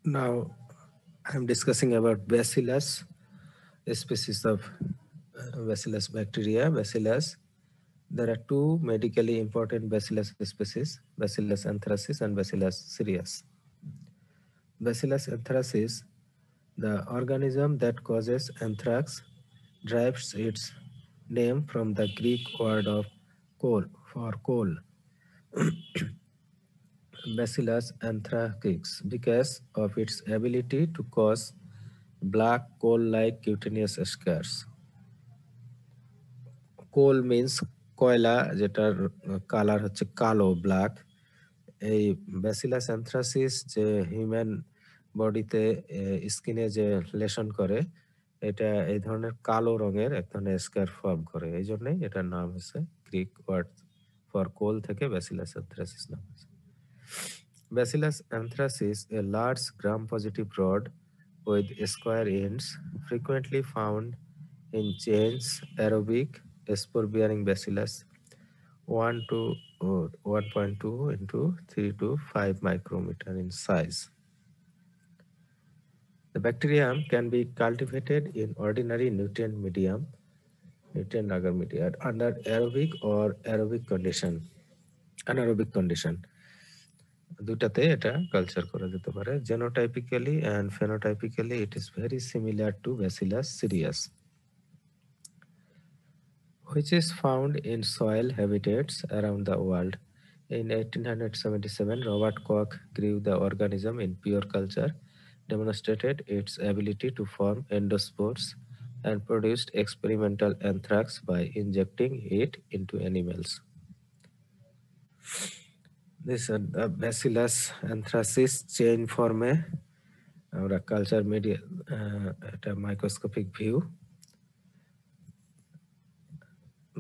Now I'm discussing about Bacillus, a species of Bacillus bacteria, Bacillus. There are two medically important Bacillus species, Bacillus anthracis and Bacillus cereus. Bacillus anthracis, the organism that causes anthrax, derives its name from the Greek word of coal, for coal. Bacillus anthracnix because of its ability to cause black coal-like cutaneous scars. Coal means কয়লা, যেটার colour হচ্ছে কালো, black. এই bacillus অ্যানথ্রাসিস যে human বডিতে স্কিনে যে lesson করে, এটা এই ধরনের কালো রঙের এক ধরনের স্কার ফর্ম করে। এই জন্যই এটার নাম হচ্ছে গ্রিক ওয়ার্ড ফর কোল থেকে ব্যাসিলাস অ্যানথ্রাসিস নাম হয়েছে। Bacillus anthracis, a large gram-positive rod with square ends, frequently found in chains, aerobic, spore-bearing bacillus, 1 to 1.2 into 3 to 5 micrometer in size. The bacterium can be cultivated in ordinary nutrient medium, nutrient agar media, under aerobic or aerobic condition, anaerobic condition. দুটাতে এটা culture করা যেতে পারে। Genotypically and phenotypically it is very similar to Bacillus cereus, which is found in soil habitats around the world. In 1877, Robert Koch grew the organism in pure culture, demonstrated its ability to form endospores, and produced experimental anthrax by injecting it into animals. This Bacillus anthracis chain forme আমরা culture media, এটা microscopic view.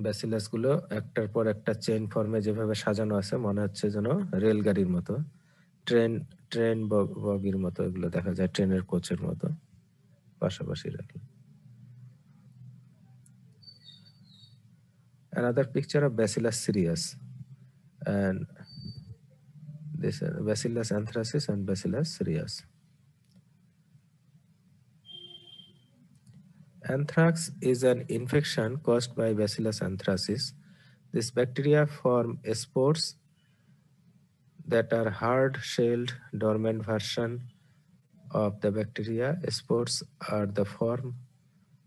Bacillus গুলো একটার পর একটা chain ফর্মে যেভাবে সাজানো আছে, মনে হচ্ছে যেন রেলগাড়ির মতো, ট্রেন বগির মতো এগুলো দেখা যায়, ট্রেনের কোচের মতো পাশাপাশি রাখলে। Another picture of Bacillus cereus, and this Bacillus anthracis and Bacillus cereus. Anthrax is an infection caused by Bacillus anthracis. This bacteria form spores that are hard-shelled dormant version of the bacteria. Spores are the form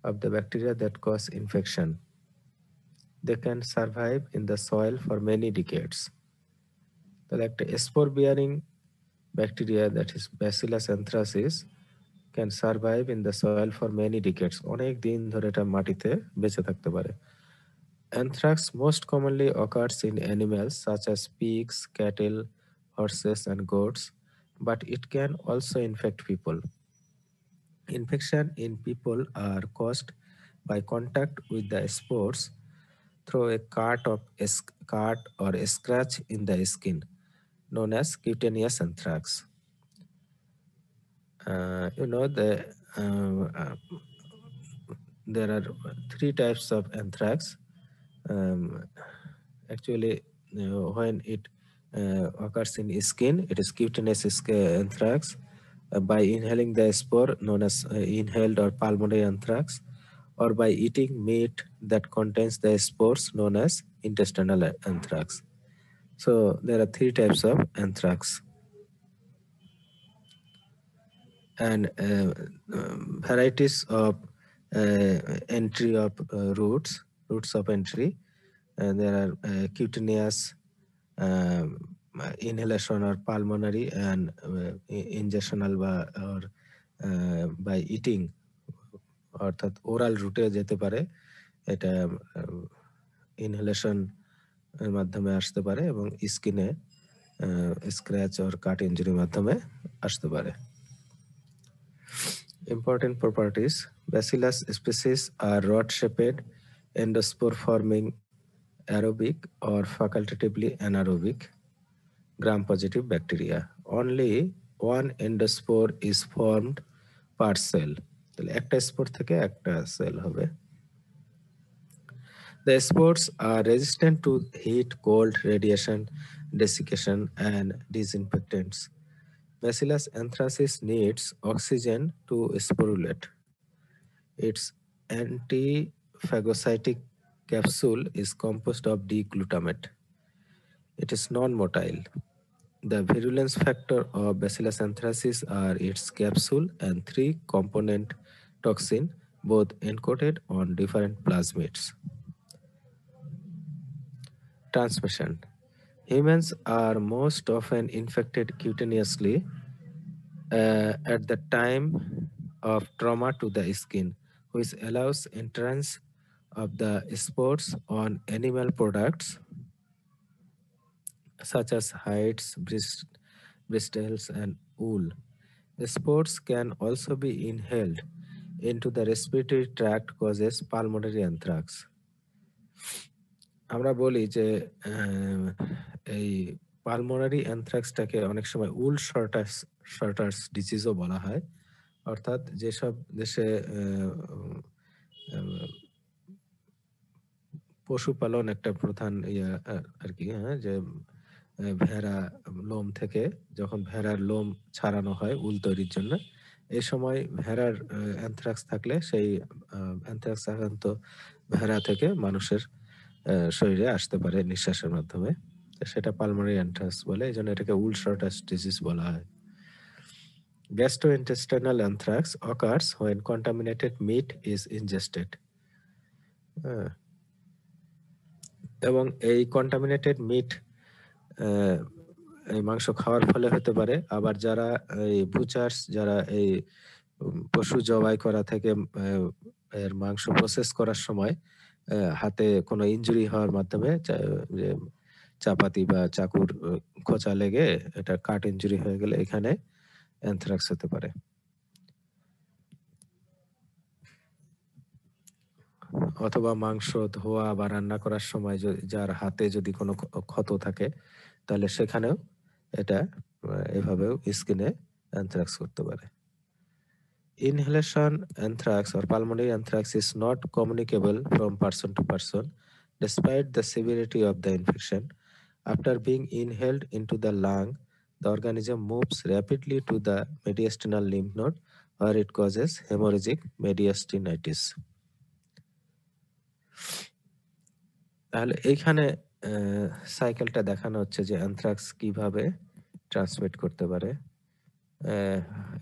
of the bacteria that cause infection. They can survive in the soil for many decades. তাহলে একটা spore-bearing bacteria, that is Bacillus anthracis, can survive in the soil for many decades. অনেক দিন ধরে এটা মাটিতে বেঁচে থাকতে পারে। Anthrax most commonly occurs in animals such as pigs, cattle, horses, and goats, but it can also infect people. Infection in people are caused by contact with the spores through a cut or a scratch in the skin, known as cutaneous anthrax. There are three types of anthrax. Actually, when it occurs in skin, it is cutaneous anthrax. By inhaling the spore, known as inhaled or pulmonary anthrax, or by eating meat that contains the spores, known as intestinal anthrax. So there are three types of anthrax. And varieties of entry of routes of entry. There are cutaneous, inhalation or pulmonary, and injectional or by eating, অর্থাৎ oral রুটে যেতে পারে, এটা inhalation এর মাধ্যমে আসতে পারে, এবং স্কিনে স্ক্র্যাচ অর কাট ইনজুরির মাধ্যমে আসতে পারে। Important properties. Bacillus species are rod-shaped, endospore-forming, aerobic or facultatively anaerobic, gram-positive bacteria. Only one endospore is formed per cell. তাহলে একটা স্পোর থেকে একটা সেল হবে। The spores are resistant to heat, cold, radiation, desiccation, and disinfectants. Bacillus anthracis needs oxygen to sporulate. Its antiphagocytic capsule is composed of D-glutamate. It is non-motile. The virulence factor of Bacillus anthracis are its capsule and three-component toxin, both encoded on different plasmids. Transmission. Humans are most often infected cutaneously at the time of trauma to the skin, which allows entrance of the spores on animal products such as hides, bristles, and wool. Spores can also be inhaled into the respiratory tract, causes pulmonary anthrax. আমরা বলি যে এই pulmonary অ্যানথ্রাক্সটাকে অনেক সময় উল শর্টার্স ডিজিজও বলা হয়, অর্থাৎ যেসব দেশে পশুপালন একটা প্রধান ইয়া আর কি, হ্যাঁ, যে ভেড়া লোম থেকে যখন ভেড়ার লোম ছাড়ানো হয় উল তৈরির জন্য, এই সময় ভেড়ার অ্যানথ্রাক্স থাকলে সেই অ্যানথ্রাক্স আক্রান্ত ভেড়া থেকে মানুষের শরীরে আসতে পারে নিঃশ্বাসের মাধ্যমে। সেটা পালমোনারি অ্যানথ্রাক্স বলে, এই জন্য এটাকে উল শর্টার্স ডিজিজ বলা হয়। Gastrointestinal anthrax occurs when contaminated meat is ingested. এবং এই কন্টামিনেটেড মিট এই মাংস খাওয়ার ফলে হতে পারে। আবার যারা এই বুচার্স, যারা এই পশু জবাই করা থেকে এর মাংস প্রসেস করার সময় হাতে কোনো ইনজুরি হওয়ার মাধ্যমে যে চাপাতি বা চাকুর খোঁচা লেগে এটা কাট ইনজুরি হয়ে গেলে এখানে অ্যানথ্রাক্স হতে পারে। অথবা মাংস ধোয়া বা রান্না করার সময় যার হাতে যদি কোনো ক্ষত থাকে তাহলে সেখানেও এটা এভাবেও স্কিনে অ্যানথ্রাক্স করতে পারে। Inhalation anthrax or pulmonary anthrax is not communicable from person to person despite the severity of the infection. After being inhaled into the lung, the organism moves rapidly to the mediastinal lymph node where it causes hemorrhagic mediastinitis. তাহলে এইখানে সাইকেলটা দেখানো হচ্ছে যে anthrax কিভাবে transmit করতে পারে।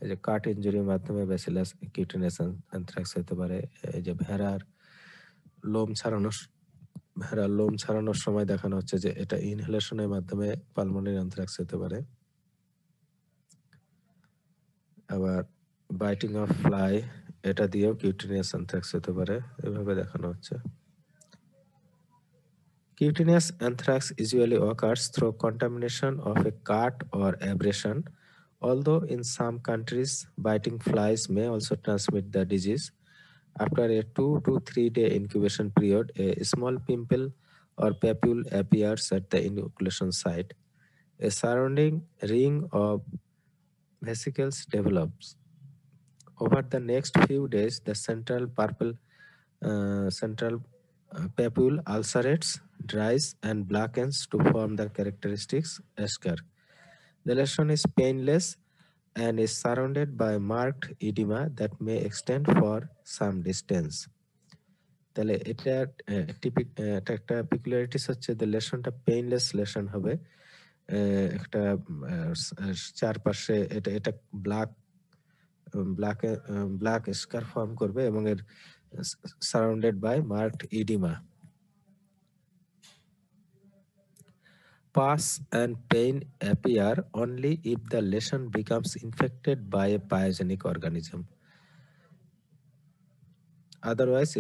এই যে কাট ইনজুরির মাধ্যমে ব্যাসিলাস কিউটেনিয়াস অ্যানথ্রাক্স হতে পারে। এই যে ভেড়ার লোম ছাড়ানোর সময় দেখানো হচ্ছে যে এটা ইনহেলেশনের মাধ্যমে পালমোনারি অ্যানথ্রাক্স হতে পারে। আবার বাইটিং অফ ফ্লাই, এটা দিয়েও কিউটেনিয়াস অ্যানথ্রাক্স হতে পারে, এভাবে দেখানো হচ্ছে। Cutaneous anthrax usually occurs through contamination of a cut or abrasion, although in some countries, biting flies may also transmit the disease. After a 2 to 3 day incubation period, a small pimple or papule appears at the inoculation site. A surrounding ring of vesicles develops. Over the next few days, the central papule ulcerates, dries, and blackens to form the characteristics eschar. The lesion is painless and is surrounded by marked edema that may extend for some distance. তাহলে এটা একটা পিকুলারিটিস হচ্ছে যে লেশনটা painless lesson হবে, একটা চারপাশে এটা black স্কার form করবে এবং এর surrounded by marked oedema. Pus and pain appear only if the lesion becomes infected by a pathogenic organism. Otherwise,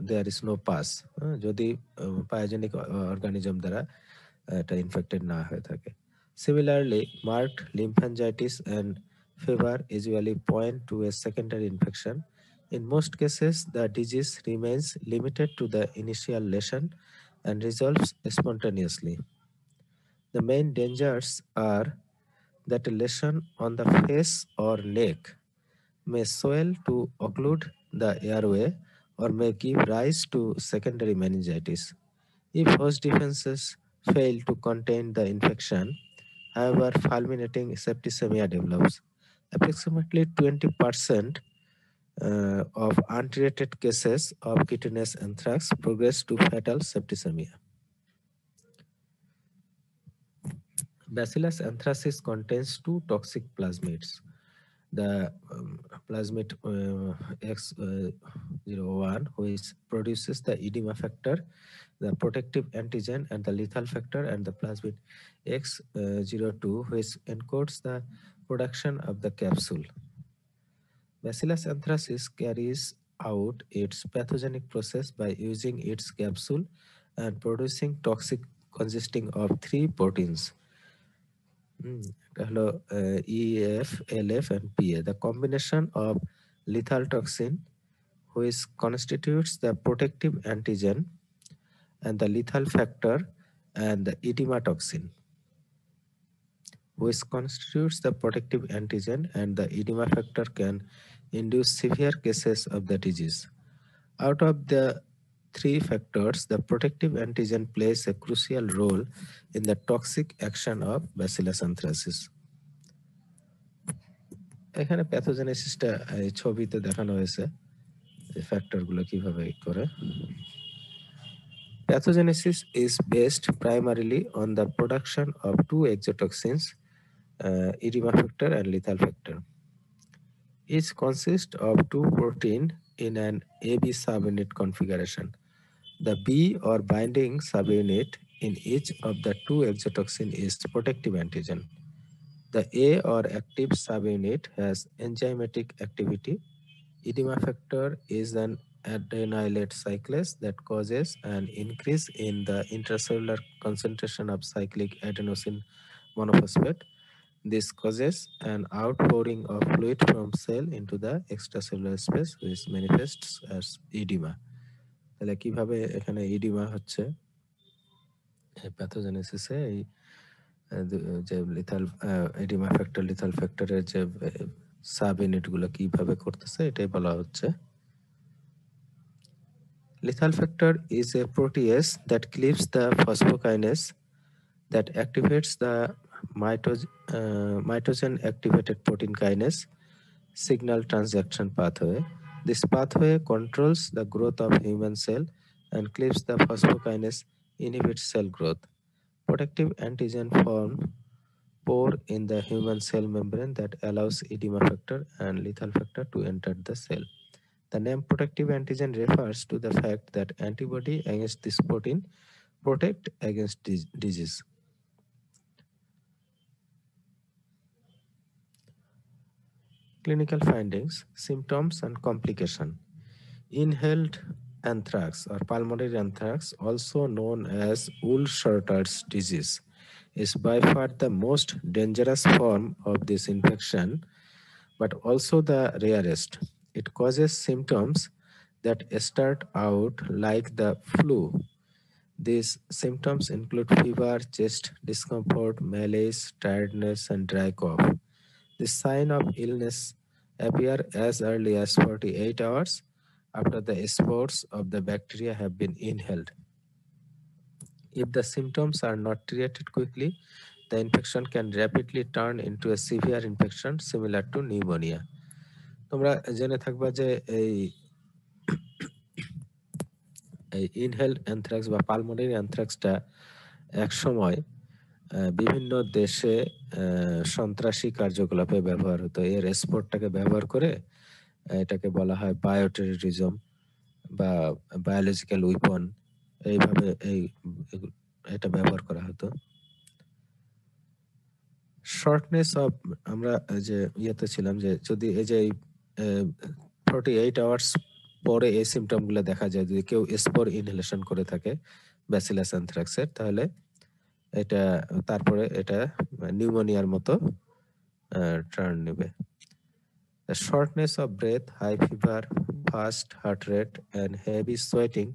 there is no pus. যদি pathogenic organism দ্বারা এটা ইনফেক্টেড না হয়ে থাকে। Similarly, marked lymphangitis and fever usually point to a secondary infection. In most cases, the disease remains limited to the initial lesion and resolves spontaneously. The main dangers are that a lesion on the face or neck may swell to occlude the airway or may give rise to secondary meningitis. If host defenses fail to contain the infection, However, fulminating septicemia develops. Approximately 20% of untreated cases of cutaneous anthrax progress to fatal septicemia. Bacillus anthracis contains two toxic plasmids. The plasmid X01, which produces the edema factor, the protective antigen, and the lethal factor, and the plasmid X02, which encodes the production of the capsule. Bacillus anthracis carries out its pathogenic process by using its capsule and producing toxic consisting of three proteins. EF, LF, and PA. The combination of lethal toxin, which constitutes the protective antigen, and the lethal factor, and the edema toxin, which constitutes the protective antigen and the edema factor, can induce severe cases of the disease. Out of the three factors, the protective antigen plays a crucial role in the toxic action of Bacillus anthracis. এখানে প্যাথোজেনেসিসটা এই ছবিতে দেখানো হয়েছে, এই ফ্যাক্টরগুলো কিভাবে করে। Pathogenesis is based primarily on the production of two exotoxins, edema factor and lethal factor. Each consists of two proteins in an AB subunit configuration. The B or binding subunit in each of the two exotoxin is protective antigen. The A or active subunit has enzymatic activity. Edema factor is an adenylate cyclase that causes an increase in the intracellular concentration of cyclic adenosine monophosphate. This causes an outpouring of fluid from cell into the extracellular space, which manifests as edema. তাহলে কিভাবে এখানে edema হচ্ছে প্যাথোজেনেসিসে এই যে lethal oedema factor lethal ফ্যাক্টরের যে sub ইউনিটগুলো কিভাবে করতেছে এটাই বলা হচ্ছে। Lethal factor is a protease that cleaves the phosphokinase that activates the mitogen activated protein kinase signal transduction pathway. This pathway controls the growth of human cell and cleaves the phosphokinase inhibits cell growth. Protective antigen pore in the human cell membrane that allows edema factor and lethal factor to enter the cell. The name protective antigen refers to the fact that antibody against this protein protect against disease. Clinical findings, symptoms and complication. Inhaled anthrax or pulmonary anthrax, also known as Wool-Shorter's disease, is by far the most dangerous form of this infection, but also the rarest. It causes symptoms that start out like the flu. These symptoms include fever, chest discomfort, malaise, tiredness, and dry cough. The sign of illness appear as early as 48 hours after the spores of the bacteria have been inhaled. If the symptoms are not treated quickly, the infection can rapidly turn into a severe infection similar to pneumonia. তোমরা জেনে থাকবা যে এই inhaled anthrax বা pulmonary অ্যানথ্রাক্সটা এক সময় বিভিন্ন দেশে সন্ত্রাসী কার্যকলাপে ব্যবহার হতো। এর স্পোর্টটাকে ব্যবহার করে এটাকে বলা হয় বায়োটেররিজম বা বায়োলজিক্যাল উইপন, এইভাবে এটা ব্যবহার করা হতো। শর্টনেস অফ, আমরা যে ইয়েতে ছিলাম যে যদি এই যে 48 আওয়ার্স পরে এই সিমটমগুলো দেখা যায়, যদি কেউ স্পোর ইনহেলেশন করে থাকে ব্যাসিলাস অ্যানথ্রাক্সের, তাহলে এটা তারপরে এটা নিউমোনিয়ার মতো টার্ন নেবে। The shortness of breath, high fever, fast heart rate, and heavy sweating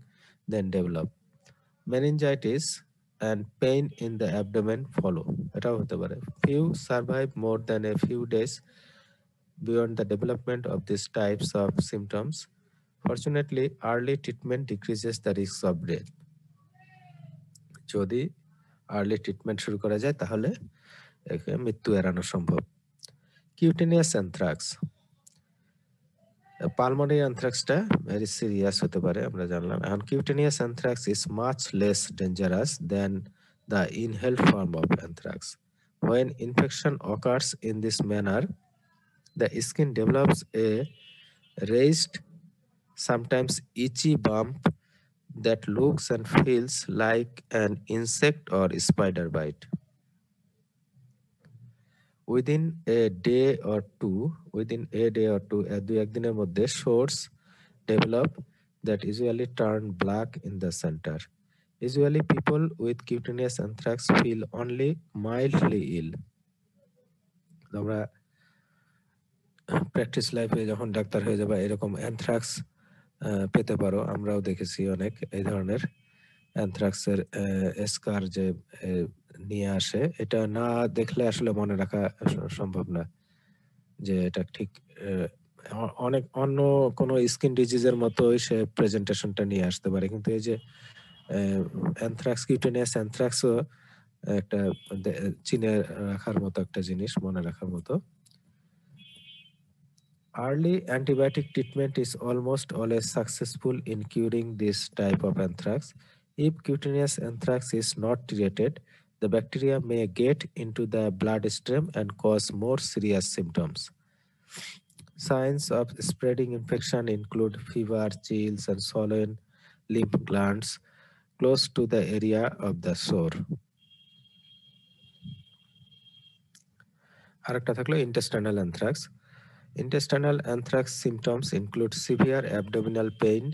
then develop. Meningitis and pain in the abdomen follow. এটাও হতে পারে। Few survive more than a few days beyond the development of these types of symptoms. Fortunately, early treatment decreases the risk of death. যদি early treatment শুরু করা যায় তাহলে একে মৃত্যু এড়ানো সম্ভব। কিউটেনিয়াস অ্যানথ্রাক্স, পালমোনারি অ্যানথ্রাক্সটা ভেরি সিরিয়াস হতে পারে, আমরা জানলাম। এখন cutaneous anthrax is much less dangerous than the inhaled form of anthrax. When infection occurs in this manner, the skin develops a raised, sometimes itchy bump that looks and feels like an insect or spider bite. দুই একদিনের মধ্যে sores develop that usually turn black in the center. Usually people with cutaneous anthrax feel only mildly ill. আমরা practice লাইফে যখন doctor হয়ে যাবে এরকম anthrax পেতে পারো, আমরাও দেখেছি অনেক এই ধরনের অ্যানথ্রাক্সের স্কার যে নিয়ে আসে, এটা না দেখলে আসলে মনে রাখা সম্ভব না যে এটা ঠিক অনেক অন্য কোনো স্কিন ডিজিজের মতোই সে প্রেজেন্টেশনটা নিয়ে আসতে পারে, কিন্তু এই যে অ্যানথ্রাক্স, কিউটেনিয়াস অ্যানথ্রাক্সও একটা চিনে রাখার মতো একটা জিনিস, মনে রাখার মতো। Early antibiotic treatment is almost always successful in curing this type of anthrax. If cutaneous anthrax is not treated, the bacteria may get into the bloodstream and cause more serious symptoms. Signs of spreading infection include fever, chills, and swollen lymph glands close to the area of the sore. আরেকটা থাকলো intestinal anthrax. Intestinal anthrax symptoms include severe abdominal pain,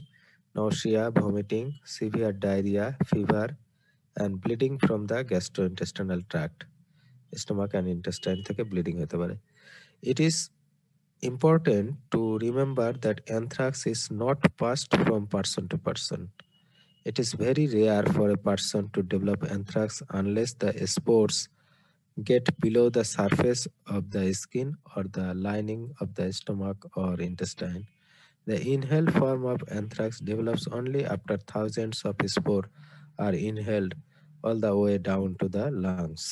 nausea, vomiting, severe diarrhea, fever, and bleeding from the gastrointestinal tract. Stomach and intestine থেকে bleeding হতে পারে. It is important to remember that anthrax is not passed from person to person. It is very rare for a person to develop anthrax unless the spores get below the surface of the skin or the lining of the stomach or intestine. The inhaled form of anthrax develops only after thousands of spores are inhaled all the way down to the lungs.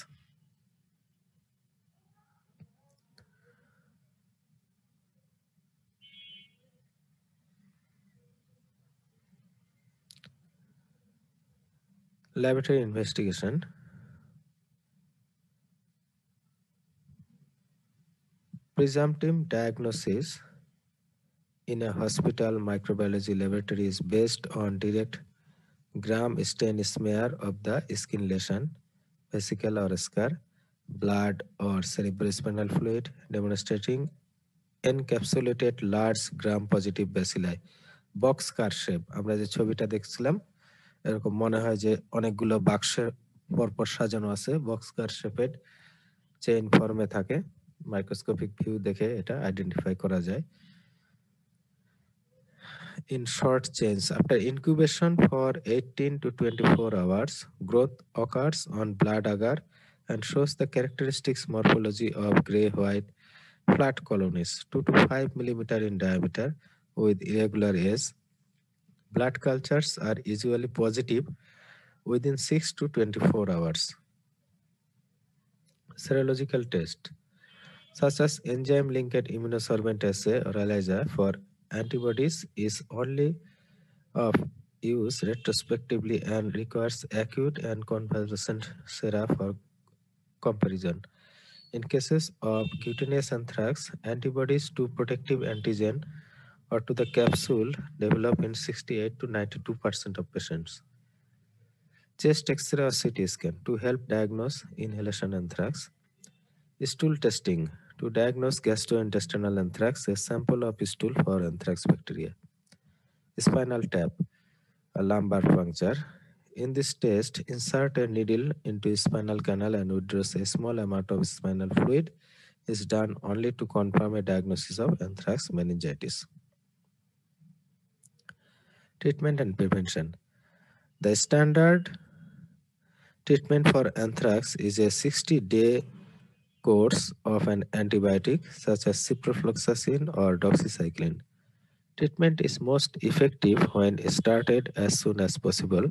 Laboratory investigation. Presumptive diagnosis in a hospital microbiology laboratory is based on direct gram stain smear of the skin lesion, vesicle or scar, blood or cerebrospinal fluid, demonstrating encapsulated large gram positive bacilli. Box car shape, আমরা যে ছবিটা দেখছিলাম এরকম মনে হয় যে অনেকগুলো বাক্সের পরপর সাজানো আছে, বক্স কার শেপের চেইন ফর্মে থাকে। মাইক্রোস্কোপিক ভিউ দেখে এটা আইডেন্টিফাই করা যায়। In short chains, after incubation for 18 to 24 hours, growth occurs on blood agar and shows the characteristics morphology of gray-white flat colonies, 2 to 5 millimeter in diameter with irregular edge. Blood cultures are usually positive within 6 to 24 hours. Serological test, such as enzyme-linked immunosorbent assay or ELISA for antibodies, is only of use retrospectively and requires acute and convalescent sera for comparison. In cases of cutaneous anthrax, antibodies to protective antigen or to the capsule develop in 68 to 92% of patients. Chest X-ray or CT scan to help diagnose inhalation anthrax. Stool testing to diagnose gastrointestinal anthrax, a sample of stool for anthrax bacteria. Spinal tap, a lumbar puncture. In this test, insert a needle into spinal canal and withdraws a small amount of spinal fluid. Is done only to confirm a diagnosis of anthrax meningitis. Treatment and prevention. The standard treatment for anthrax is a 60-day course of an antibiotic such as ciprofloxacin or doxycycline. Treatment is most effective when started as soon as possible.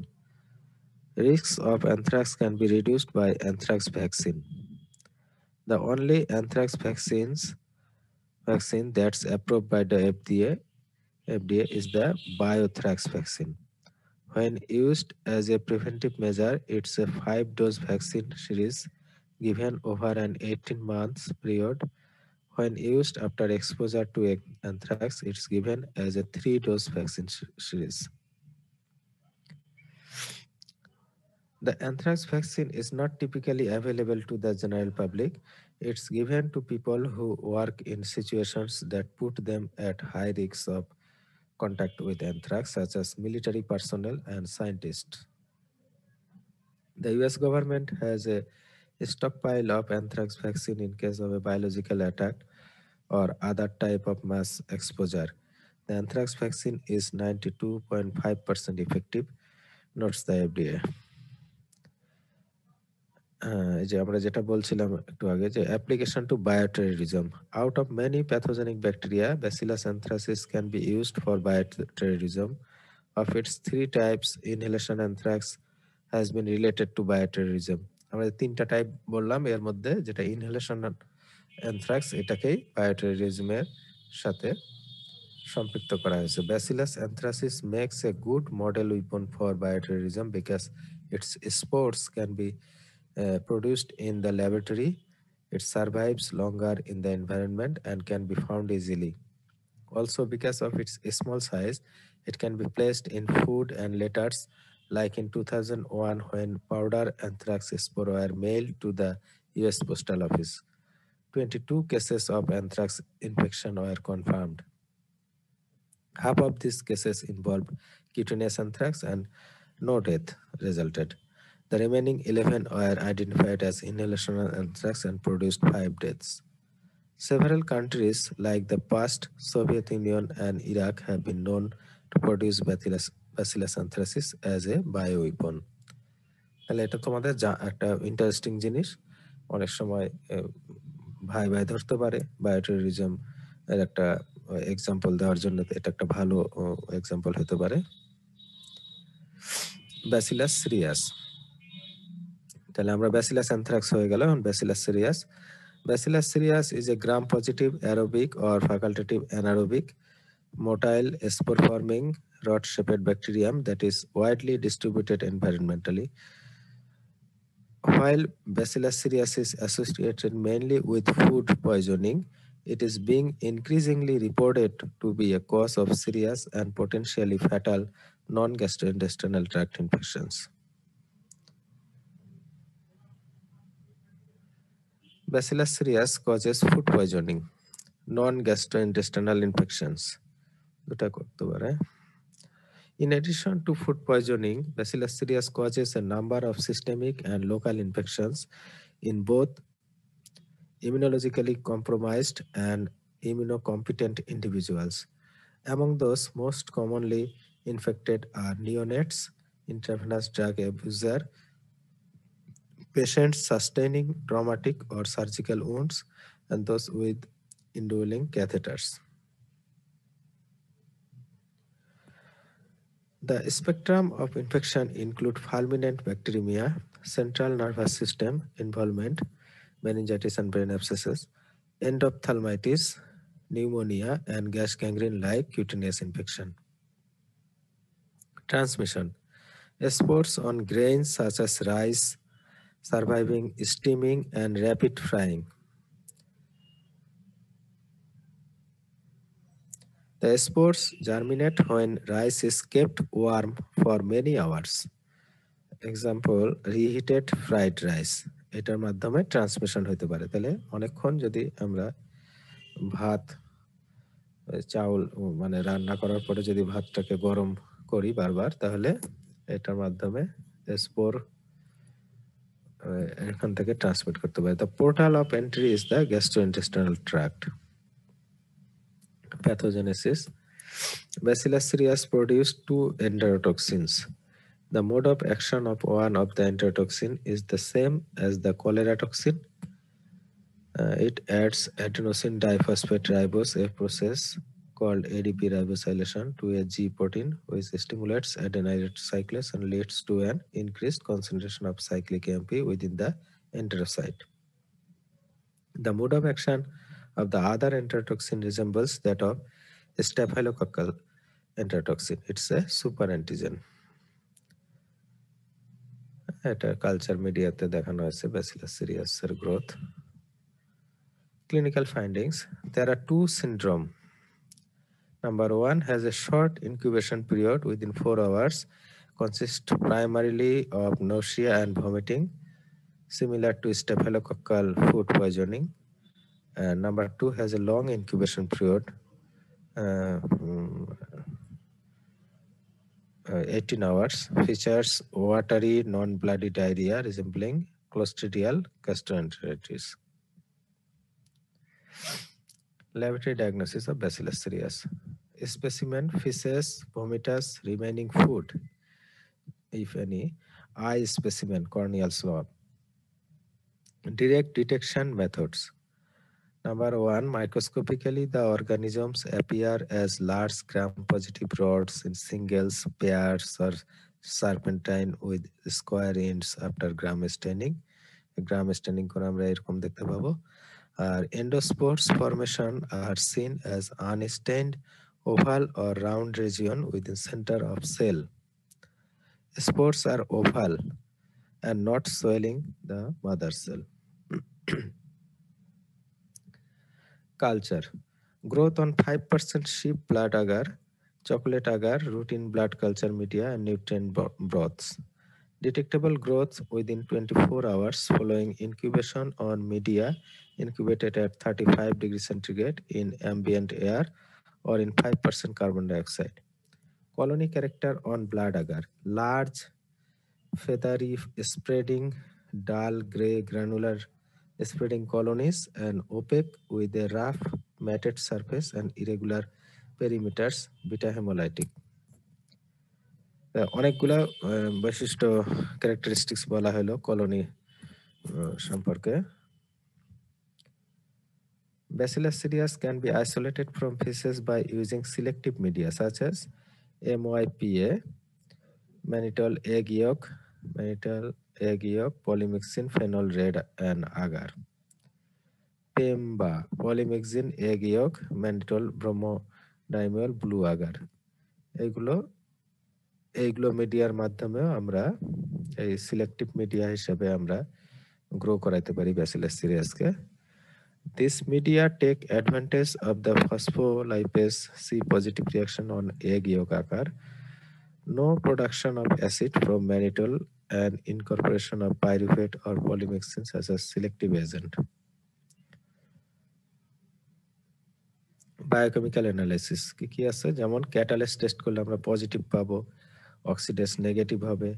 Risks of anthrax can be reduced by anthrax vaccine. The only anthrax vaccine that's approved by the FDA is the Biothrax vaccine. When used as a preventive measure, it's a 5-dose vaccine series given over an 18 months period. When used after exposure to anthrax, it's given as a 3-dose vaccine series. The anthrax vaccine is not typically available to the general public. It's given to people who work in situations that put them at high risk of contact with anthrax, such as military personnel and scientists. The US government has a stockpile of anthrax vaccine in case of a biological attack or other type of mass exposure. The anthrax vaccine is 92.5% effective, notes the FDA. এই যে আমরা যেটা বলছিলাম একটু আগে যে application to bioterrorism. Out of many pathogenic bacteria, Bacillus anthracis can be used for bioterrorism. Of its 3 types, inhalation anthrax has been related to bioterrorism. আমরা 3টা টাইপ বললাম, এর মধ্যে যেটা ইনহেলেশন অ্যানথ্রাক্স এটাকেই বায়োটেররিজমের সাথে সম্পৃক্ত করা হয়েছে। Bacillus anthracis makes a good model weapon for bioterrorism because its spores can be produced in the laboratory. It survives longer in the environment and can be found easily. Also, because of its small size, it can be placed in food and letters, like in 2001 when powder anthrax spore were mailed to the US Postal Office. 22 cases of anthrax infection were confirmed. Half of these cases involved cutaneous anthrax and no death resulted. The remaining 11 were identified as inhalational anthrax and produced 5 deaths. Several countries like the past Soviet Union and Iraq have been known to produce Bacillus anthracis as a bioweapon. তাহলে এটা তোমাদের একটা interesting জিনিস। অনেক সময় ভাই ভাই ধরতে পারে, বায়োটেররিজম এর একটা এক্সাম্পল দেওয়ার জন্য এটা একটা ভালো এক্সাম্পল হতে পারে। ব্যাসিলাস সিরিয়াস, তাহলে আমরা ব্যাসিলাস অ্যানথ্রাক্স হয়ে গেল, এখন bacillus serious. Bacillus cereus is a gram-positive aerobic or facultative anaerobic motile spore-forming rod-shaped bacterium that is widely distributed environmentally. While Bacillus cereus is associated mainly with food poisoning, it is being increasingly reported to be a cause of serious and potentially fatal non-gastrointestinal tract infections. Bacillus cereus causes food poisoning, non-gastrointestinal infections. In addition to food poisoning, Bacillus cereus causes a number of systemic and local infections in both immunologically compromised and immunocompetent individuals. Among those most commonly infected are neonates, intravenous drug abuser, patients sustaining traumatic or surgical wounds, and those with indwelling catheters. The spectrum of infection include fulminant bacteremia, central nervous system involvement, meningitis and brain abscesses, endophthalmitis, pneumonia, and gas gangrene-like cutaneous infection. Transmission. Spores on grains such as rice, surviving steaming and rapid frying. The spores germinate when rice is kept warm for many hours. Example, reheated fried rice. এটার মাধ্যমে transmission হতে পারে। তাহলে অনেকক্ষণ যদি আমরা ভাত চাউল মানে রান্না করার পরে যদি ভাতটাকে গরম করি বারবার, তাহলে এটার মাধ্যমে স্পোর এখান থেকে ট্রান্সমিট করতে পারে। The portal of entry is the gastrointestinal tract. Pathogenesis. Bacillus cereus produce 2 enterotoxins. The mode of action of one of the enterotoxin is the same as the cholera toxin. It adds adenosine diphosphate ribose, a process called ADP ribosylation, to a G protein, which stimulates adenylated cyclase and leads to an increased concentration of cyclic AMP within the enterocyte. The mode of action of the other enterotoxin resembles that of staphylococcal enterotoxin. It's a super antigen. এটা culture মিডিয়াতে দেখানো হয়েছে Bacillus সিরিয়াসের গ্রোথ। Clinical findings. There are two syndromes. Number one has a short incubation period within 4 hours, consists primarily of nausea and vomiting, similar to staphylococcal food poisoning. And number two has a long incubation period, 18 hours, features watery, non-bloody diarrhea resembling Clostridial gastroenteritis. Laboratory diagnosis of Bacillus cereus. Specimen feces, vomitus, remaining food, if any, eye specimen, corneal swab. Direct detection methods. Number one, microscopically, the organisms appear as large gram-positive rods in singles, pairs, or serpentine with square ends after gram staining. Gram staining করে আমরা এরকম দেখতে পাবো। আর endospores formation are seen as unstained oval or round region within center of cell. Spores are oval and not swelling the mother cell. Culture. Growth on 5% sheep blood agar, chocolate agar, routine blood culture media, and nutrient broths. Detectable growth within 24 hours following incubation on media incubated at 35 degrees centigrade in ambient air or in 5% carbon dioxide. Colony character on blood agar. Large, feathery, spreading, dull gray granular spreading colonies and opaque with a rough matted surface and irregular perimeters, beta hemolytic. অনেকগুলা বৈশিষ্ট্য characteristics বলা হলো colony সম্পর্কে। Bacillus cereus can be isolated from feces by using selective media such as MYPA, mannitol egg yolk, polymyxin, phenol red and agar. PEMBA, polymyxin egg yolk, mannitol bromodiol blue agar. এইগুলো মিডিয়ার মাধ্যমে আমরা এই selective media হিসেবে আমরা grow করাইতে পারি bacillus সিরিয়াসকে। This media take advantage of the phospholipase C positive reaction on egg yolk agar, no production of acid from mannitol and incorporation of pyruvate or polymyxins as a selective agent. Biochemical analysis কি আছে, যেমন catalyst test করলে আমরা positive পাবো, অক্সিডেস negative হবে,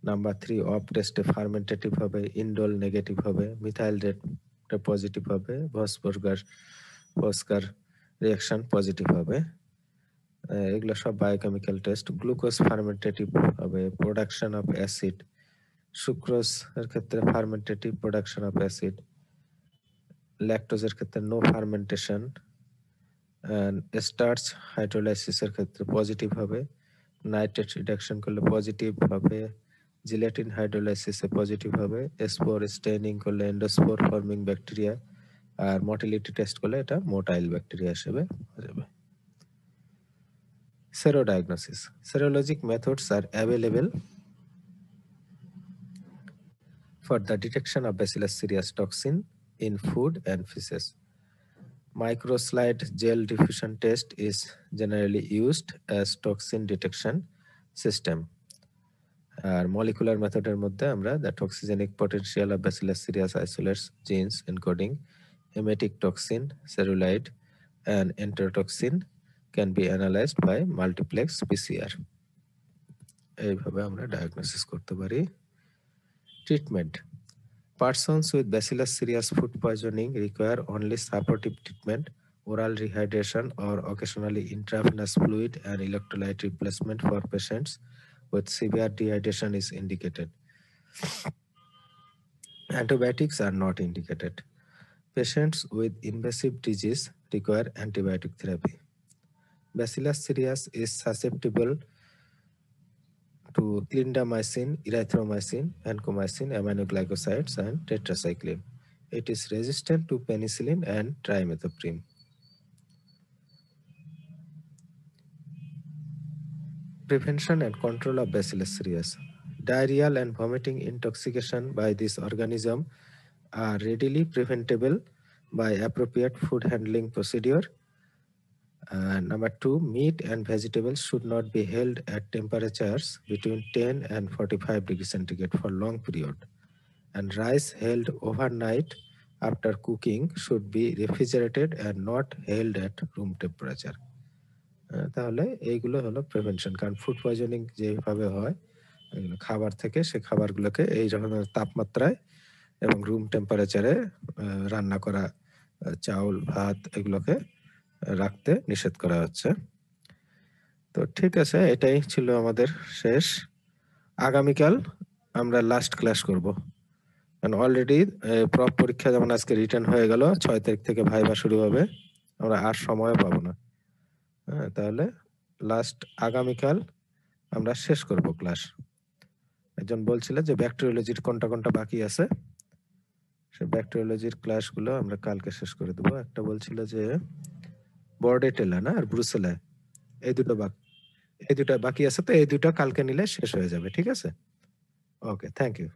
number 3 of টেস্টে ফার্মেন্টেটিভ হবে, indole negative হবে, মিথাইল রেট পজিটিভ হবে, ফসকার রিয়াকশন পজিটিভ হবে। এগুলো সব বায়োকেমিক্যাল টেস্ট। গ্লুকোজ ফার্মেন্টেটিভ হবে, প্রোডাকশন অফ অ্যাসিড, সুক্রোজ এর ক্ষেত্রে ফার্মেন্টেটিভ, প্রোডাকশন অফ অ্যাসিড, ল্যাকটোজের ক্ষেত্রে নো ফার্মেন্টেশন, স্টার্চ হাইড্রোলাইসিসের ক্ষেত্রে পজিটিভ হবে, নাইট্রেট রিডাকশন করলে পজিটিভ হবে, জিলেটিন হাইড্রোলাইসিসে পজিটিভ হবে, স্পোর স্টেইনিং করলে এন্ডোস্পোর ফর্মিং ব্যাকটেরিয়া, আর মোটিলিটি টেস্ট করলে এটা মোটাইল ব্যাকটেরিয়া হিসেবে যাবে। Serodiagnosis. Serologic methods are available for the detection of Bacillus cereus toxin in food and feces. Microslide gel diffusion test is generally used as toxin detection system. R molecular মেথডের মধ্যে আমরা the toxigenic potential of Bacillus cereus isolates genes encoding emetic toxin, cerulide, and enterotoxin can be analyzed by multiplex PCR. এইভাবে আমরা diagnosis করতে পারি। Treatment. Persons with Bacillus cereus food poisoning require only supportive treatment, oral rehydration, or occasionally intravenous fluid and electrolyte replacement for patients with severe dehydration is indicated. Antibiotics are not indicated. Patients with invasive disease require antibiotic therapy. Bacillus cereus is susceptible to clindamycin, erythromycin, vancomycin, aminoglycosides, and tetracycline. It is resistant to penicillin and trimethoprim. Prevention and control of Bacillus cereus. Diarrheal and vomiting intoxication by this organism are readily preventable by appropriate food handling procedure. Number 2, meat and vegetables should not be held at temperatures between 10 and 45 degrees centigrade for long period. And rice held overnight after cooking should be refrigerated and not held at room temperature. তাহলে এইগুলো হলো prevention, কারণ food poisoning যেভাবে হয় খাবার থেকে, সে খাবারগুলোকে এই ধরনের তাপমাত্রায় এবং রুম টেম্পারেচারে রান্না করা চাউল ভাত এগুলোকে রাখতে নিষেধ করা হচ্ছে। তো ঠিক আছে, এটাই ছিল আমাদের শেষ। আগামীকাল আমরা লাস্ট ক্লাস করব। অলরেডি প্রপ পরীক্ষা যেমন আজকে রিটার্ন হয়ে গেল, 6 তারিখ থেকে ভাইভা শুরু হবে, আমরা আর সময় পাবো না। হ্যাঁ, তাহলে লাস্ট আগামীকাল আমরা শেষ করব ক্লাস। একজন বলছিল যে ব্যাকটেরিওলজির কোনটা কোনটা বাকি আছে, সে ব্যাকটেরিওলজির ক্লাসগুলো আমরা কালকে শেষ করে দেবো। একটা বলছিল যে বর্ডেটেলা না আর ব্রুসেলা, এই দুটো বাকি আছে, তো এই দুটো কালকে নিলে শেষ হয়ে যাবে। ঠিক আছে, ওকে, থ্যাংক ইউ।